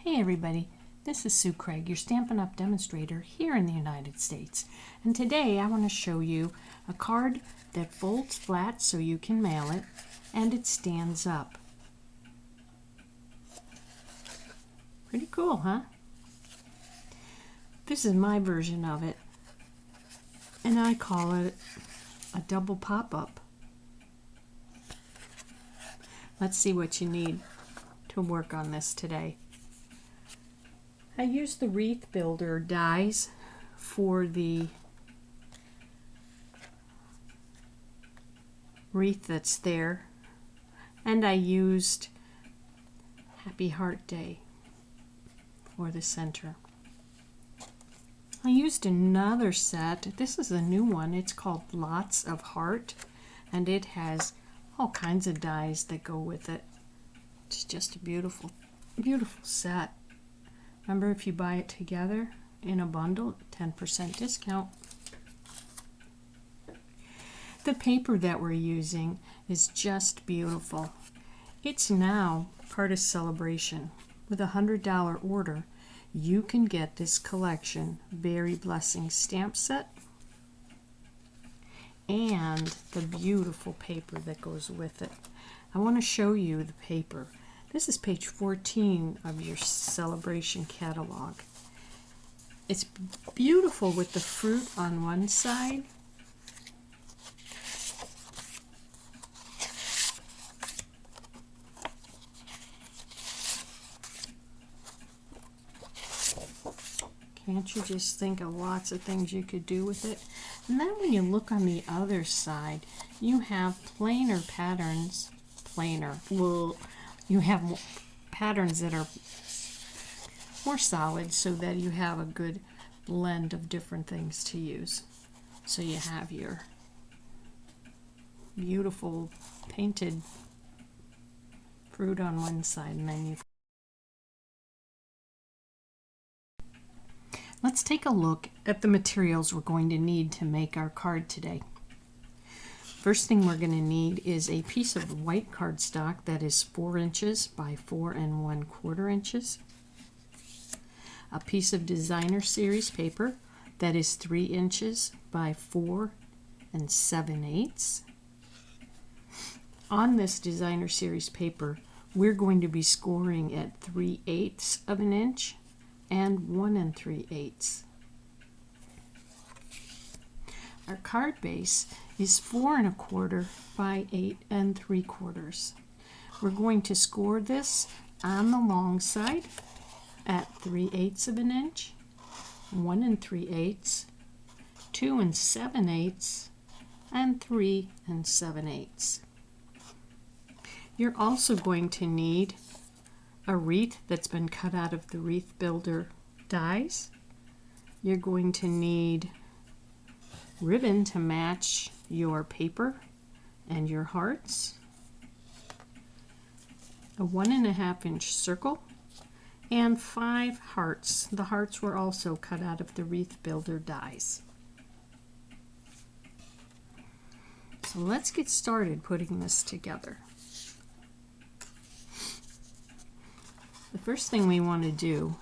Hey everybody, this is Sue Craig, your Stampin' Up! Demonstrator here in the United States. And today I want to show you a card that folds flat so you can mail it, and it stands up. Pretty cool, huh? This is my version of it, and I call it a double pop-up. Let's see what you need to work on this today. I used the Wreath Builder dies for the wreath that's there, and I used Happy Heart Day for the center. I used another set. This is a new one. It's called Lots of Heart, and it has all kinds of dies that go with it. It's just a beautiful, beautiful set. Remember, if you buy it together in a bundle, 10% discount. The paper that we're using is just beautiful. It's now part of Celebration. With a $100 order, you can get this collection Berry Blessing stamp set and the beautiful paper that goes with it. I want to show you the paper. This is page 14 of your Celebration catalog. It's beautiful with the fruit on one side. Can't you just think of lots of things you could do with it? And then when you look on the other side, you have plainer patterns. You have patterns that are more solid so that you have a good blend of different things to use. So you have your beautiful painted fruit on one side, and then Let's take a look at the materials we're going to need to make our card today. First thing we're going to need is a piece of white cardstock that is 4 inches by 4 1/4 inches. A piece of Designer Series paper that is 3 inches by 4 7/8. On this Designer Series paper, we're going to be scoring at 3/8 of an inch and 1 3/8. Our card base is 4 1/4 by 8 3/4. We're going to score this on the long side at 3/8 of an inch, 1 3/8, 2 7/8, and 3 7/8. You're also going to need a wreath that's been cut out of the Wreath Builder dies. You're going to need ribbon to match your paper and your hearts, a 1 1/2 inch circle, and 5 hearts. The hearts were also cut out of the Wreath Builder dies. So let's get started putting this together. The first thing we want to do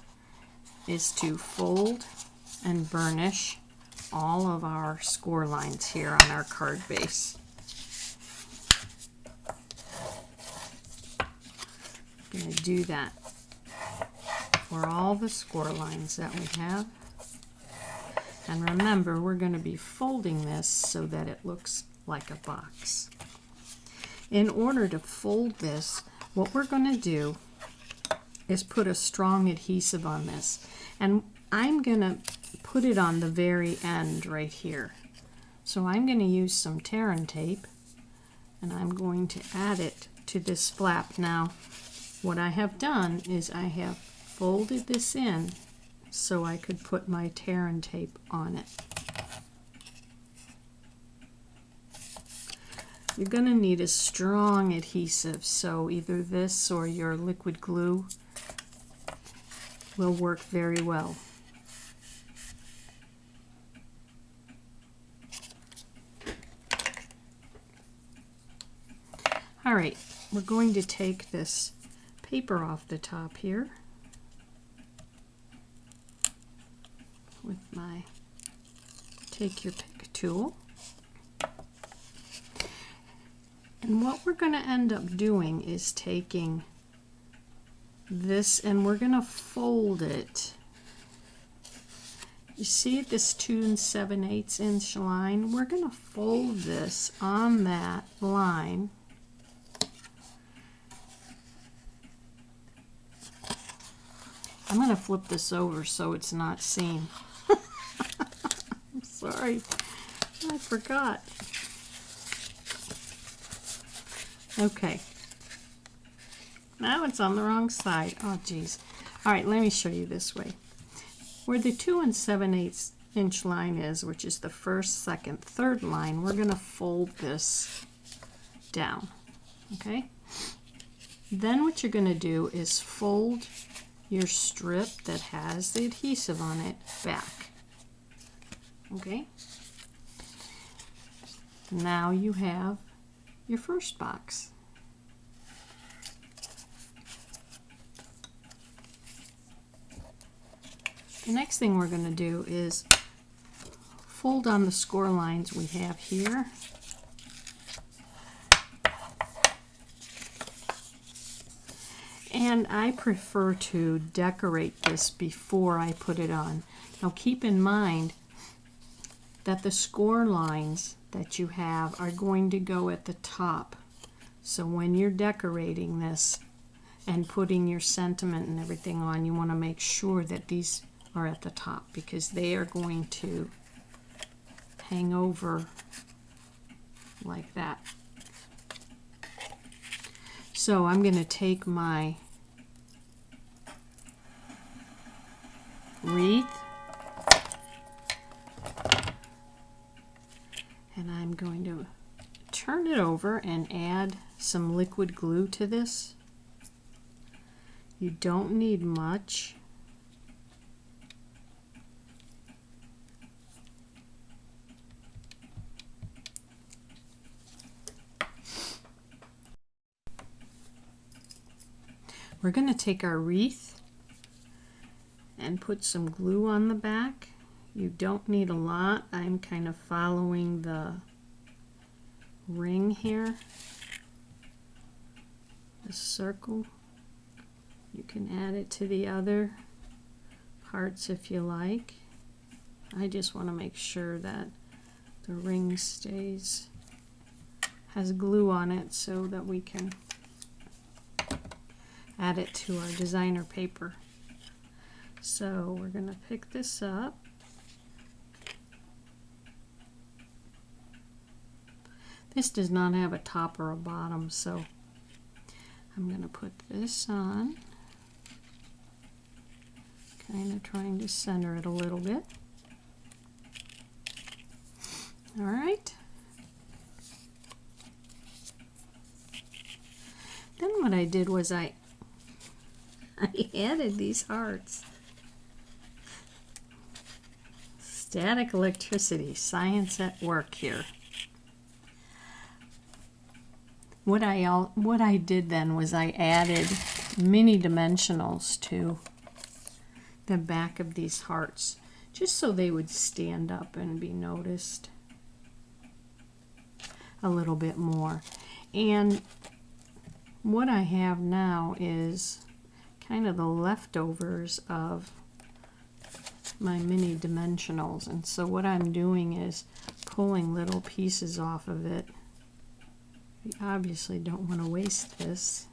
is to fold and burnish all of our score lines here on our card base. I'm going to do that for all the score lines that we have. And remember, we're going to be folding this so that it looks like a box. In order to fold this, what we're going to do is put a strong adhesive on this. And I'm going to put it on the very end right here. So I'm going to use some tear and tape, and I'm going to add it to this flap. Now, what I have done is I have folded this in so I could put my tear and tape on it. You're going to need a strong adhesive, so either this or your liquid glue will work very well. All right, we're going to take this paper off the top here, take your pick tool. And what we're going to end up doing is taking this and we're going to fold it. You see this 2 7/8 inch line? We're going to fold this on that line. I'm going to flip this over so it's not seen. I'm sorry, I forgot. Okay, now it's on the wrong side. Oh geez. All right, let me show you this way. Where the 2 7/8 inch line is, which is the first, second, third line, we're going to fold this down. Okay? Then what you're going to do is fold your strip that has the adhesive on it back. Okay? Now you have your first box. The next thing we're going to do is fold on the score lines we have here. And I prefer to decorate this before I put it on. Now keep in mind that the score lines that you have are going to go at the top. So when you're decorating this and putting your sentiment and everything on, you want to make sure that these are at the top because they are going to hang over like that. So I'm going to take my wreath and I'm going to turn it over and add some liquid glue to this. You don't need much. We're going to take our wreath and put some glue on the back. You don't need a lot. I'm kind of following the ring here, the circle. You can add it to the other parts if you like. I just want to make sure that the ring has glue on it so that we can add it to our designer paper. So we're going to pick this up. This does not have a top or a bottom, so I'm going to put this on. Kind of trying to center it a little bit. All right. Then what I did was I added these hearts. Static electricity, science at work here. What I did then was I added mini dimensionals to the back of these hearts, just so they would stand up and be noticed a little bit more. And what I have now is kind of the leftovers of my mini dimensionals, and so what I'm doing is pulling little pieces off of it. We obviously don't want to waste this.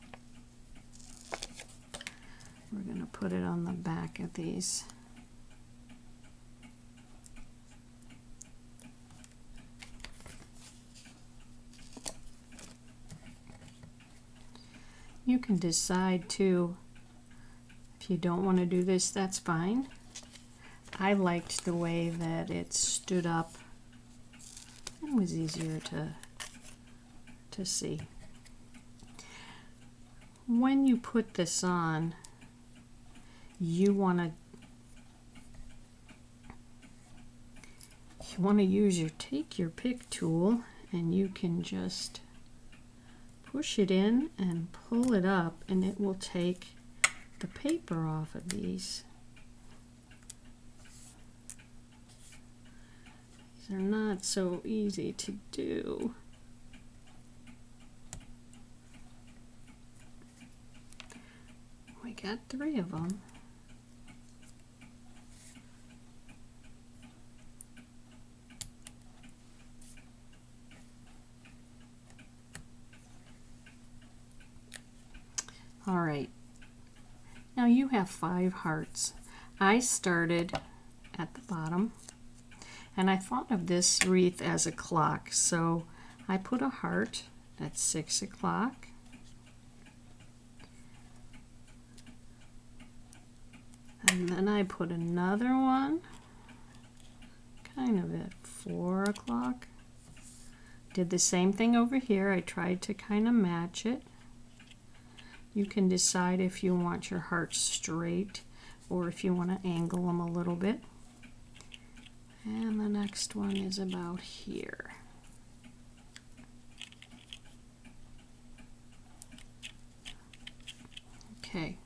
We're going to put it on the back of these. You can decide to, if you don't want to do this, that's fine. I liked the way that it stood up and was easier to see. When you put this on, you want to use take your pick tool, and you can just push it in and pull it up, and it will take the paper off of these. They're not so easy to do. We got 3 of them. All right, now you have 5 hearts. I started at the bottom, and I thought of this wreath as a clock, so I put a heart at 6 o'clock. And then I put another one kind of at 4 o'clock. Did the same thing over here. I tried to kind of match it. You can decide if you want your hearts straight or if you want to angle them a little bit. And the next one is about here. Okay.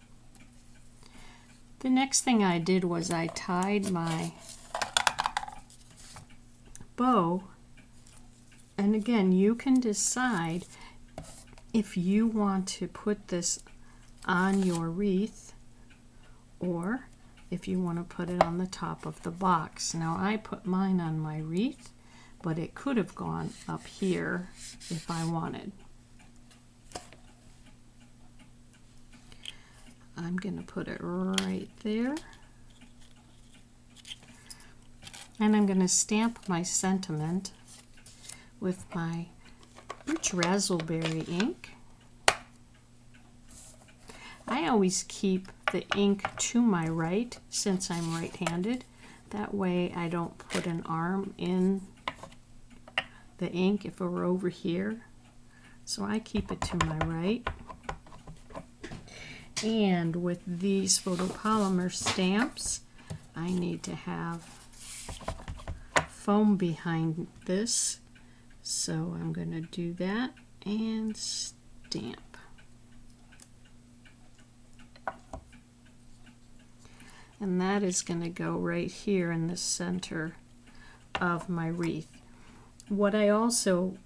The next thing I did was I tied my bow, and again, you can decide if you want to put this on your wreath or if you want to put it on the top of the box. Now I put mine on my wreath, but it could have gone up here if I wanted. I'm going to put it right there. And I'm going to stamp my sentiment with my Rich Razzleberry ink. I always keep the ink to my right since I'm right-handed. That way I don't put an arm in the ink if it were over here. So I keep it to my right. And with these photopolymer stamps, I need to have foam behind this. So I'm going to do that and stamp. And that is going to go right here in the center of my wreath. What I also,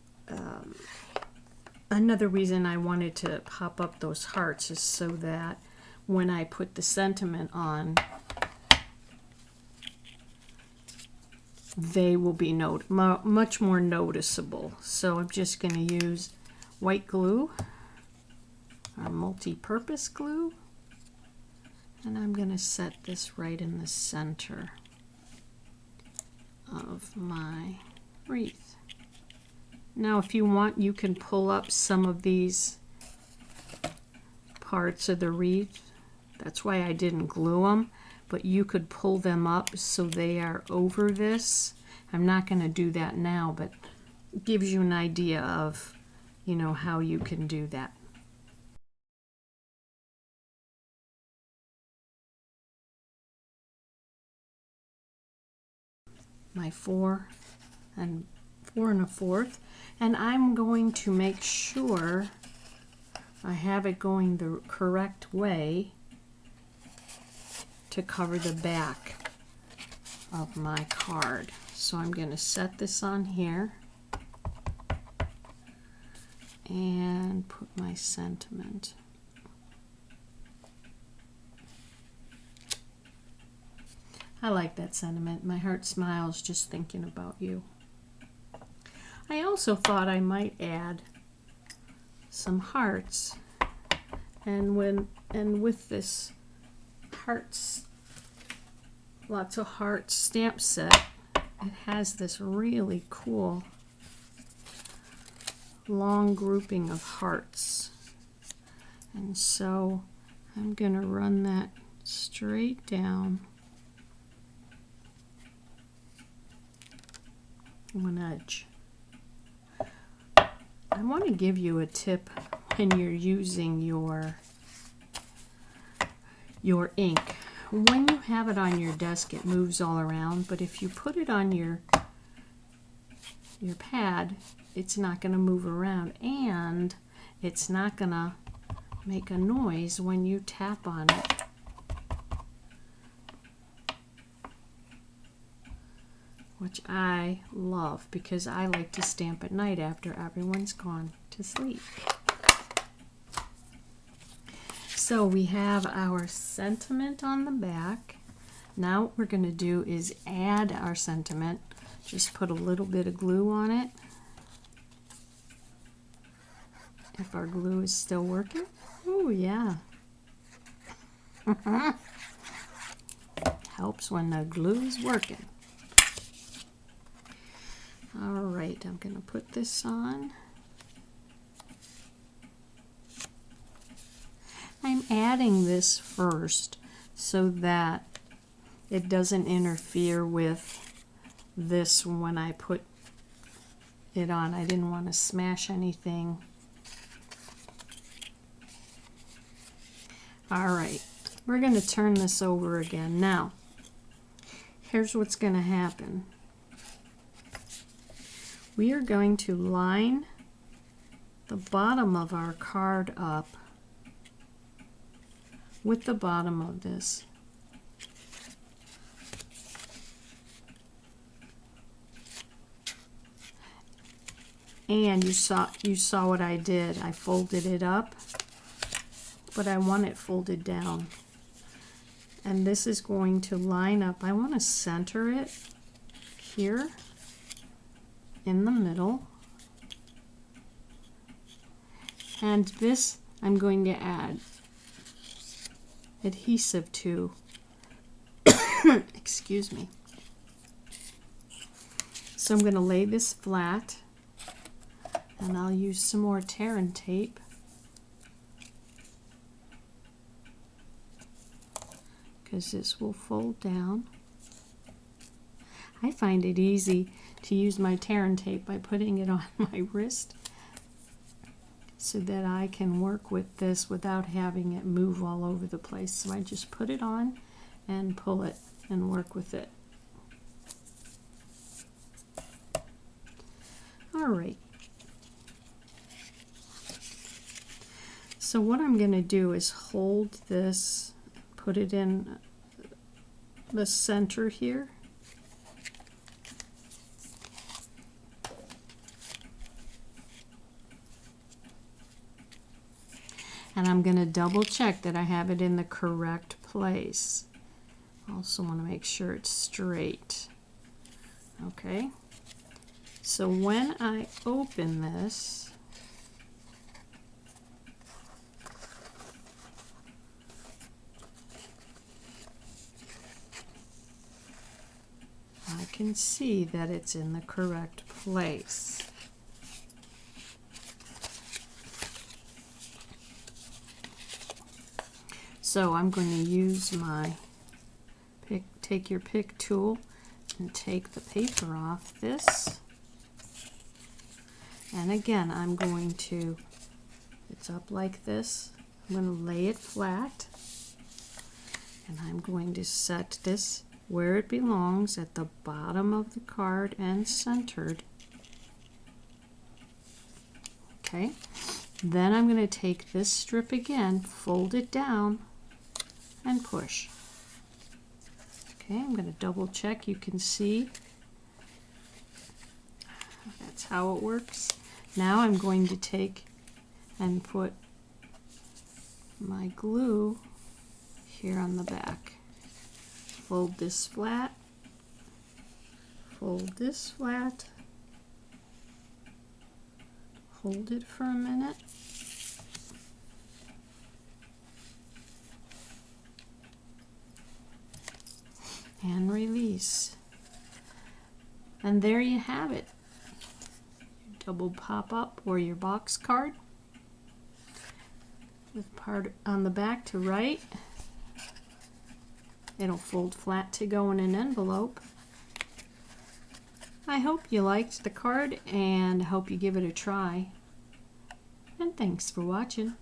another reason I wanted to pop up those hearts is so that when I put the sentiment on, they will be much more noticeable. So I'm just going to use white glue, or multi-purpose glue, and I'm going to set this right in the center of my wreath. Now if you want, you can pull up some of these parts of the wreath. That's why I didn't glue them. But you could pull them up so they are over this. I'm not going to do that now, but it gives you an idea of, you know, how you can do that. My 4 and 4 1/4, and I'm going to make sure I have it going the correct way to cover the back of my card. So I'm going to set this on here and put my sentiment. I like that sentiment. My heart smiles just thinking about you. I also thought I might add some hearts, and with this hearts, lots of hearts stamp set, it has this really cool long grouping of hearts, and so I'm going to run that straight down one edge. I want to give you a tip when you're using your ink. When you have it on your desk, it moves all around, but if you put it on your pad, it's not going to move around, and it's not going to make a noise when you tap on it. which I love because I like to stamp at night after everyone's gone to sleep. So we have our sentiment on the back. Now what we're going to do is add our sentiment. Just put a little bit of glue on it. If our glue is still working. Oh yeah. Helps when the glue is working. All right, I'm going to put this on. I'm adding this first so that it doesn't interfere with this when I put it on. I didn't want to smash anything. All right, we're going to turn this over again. Now, here's what's going to happen. We are going to line the bottom of our card up with the bottom of this. And you saw what I did. I folded it up, but I want it folded down. And this is going to line up. I want to center it here in the middle. And this I'm going to add adhesive to. Excuse me. So I'm going to lay this flat, and I'll use some more tear and tape. Because this will fold down. I find it easy to use my tear and tape by putting it on my wrist so that I can work with this without having it move all over the place. So I just put it on and pull it and work with it. All right. So what I'm going to do is hold this, put it in the center here. And I'm going to double check that I have it in the correct place. Also want to make sure it's straight. Okay. So when I open this, I can see that it's in the correct place. So I'm going to use my take your pick tool and take the paper off this. And again, I'm going to, it's up like this. I'm going to lay it flat. And I'm going to set this where it belongs at the bottom of the card and centered. Okay. Then I'm going to take this strip again, fold it down, and push. Okay, I'm going to double check. You can see that's how it works. Now I'm going to take and put my glue here on the back. Fold this flat, fold this flat, hold it for a minute, and release. And there you have it. Your double pop up or your box card with part on the back to right. It'll fold flat to go in an envelope. I hope you liked the card and hope you give it a try. And thanks for watching.